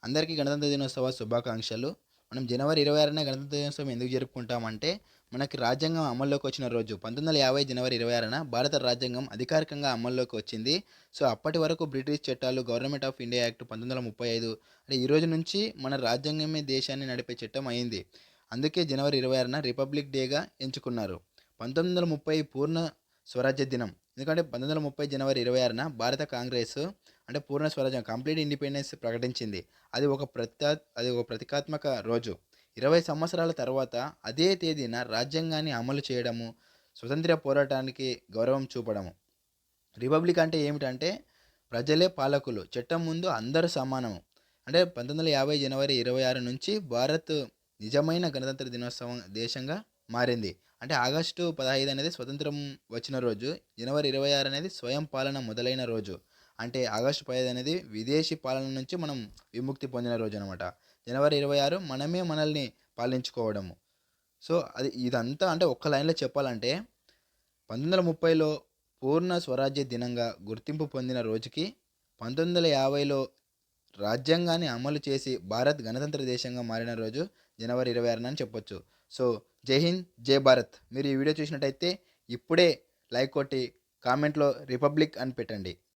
అందరికీ గణతంత్ర దినోత్సవ శుభాకాంక్షలు. మనం జనవరి 26న గణతంత్ర దినోత్సవం ఎందుకు జరుపుకుంటామంటే, మనకి రాజ్యాంగం అమల్లోకి వచ్చిన రోజు 1950 జనవరి 26న భారత రాజ్యాంగం అధికారికంగా అమల్లోకి వచ్చింది. సో, అప్పటి వరకు బ్రిటిష్ చట్టాలు, గవర్నమెంట్ ఆఫ్ ఇండియా యాక్ట్ 1935 అంటే ఈ రోజు నుంచి మన రాజ్యాంగమే దేశాన్ని నడిపే చట్టం అయింది. అందుకే జనవరి 26న రిపబ్లిక్ డేగా ఎంచుకున్నారు. 1930 పూర్ణ స్వరాజ్య దినం. ఎందుకంటే 1930 జనవరి 26న భారత కాంగ్రెస్ అంటే పూర్ణ స్వరాజ్యం కంప్లీట్ ఇండిపెండెన్స్ ప్రకటించింది. అది ఒక ప్రతీకాత్మక రోజు. 20 సంవత్సరాల తర్వాత అదే తేదీన రాజ్యాంగాన్ని అమలు చేయడము, స్వతంత్ర పోరాటానికి గౌరవం చూపడము. రిపబ్లిక్ అంటే ఏమిటంటే ప్రజలే పాలకులు, చట్టం ముందు అందరూ సమానము. అంటే 1950 జనవరి 26 నుంచి భారత్ నిజమైన గణతంత్ర దినోత్సవం దేశంగా మారింది. అంటే ఆగస్టు 15 అనేది స్వతంత్రం వచ్చిన రోజు. జనవరి 26 అనేది స్వయం పాలన మొదలైన రోజు. అంటే ఆగస్టు 15 అనేది విదేశీ పాలన నుంచి మనం విముక్తి పొందిన రోజు అనమాట. జనవరి 26 మనమే మనల్ని పాలించుకోవడము. సో, ఇదంతా అంటే ఒక్క లైన్‌లో చెప్పాలంటే 1930లో పూర్ణ స్వరాజ్య దినంగా గుర్తింపు పొందిన రోజుకి, 1950లో రాజ్యాంగాన్ని అమలు చేసి భారత్ గణతంత్ర దేశంగా మారిన రోజు జనవరి 26 అని చెప్పొచ్చు. సో, జై హింద్, జై భారత్. మీరు ఈ వీడియో చూసినట్టయితే ఇప్పుడే లైక్ కొట్టి కామెంట్‌లో రిపబ్లిక్ అని పెట్టండి.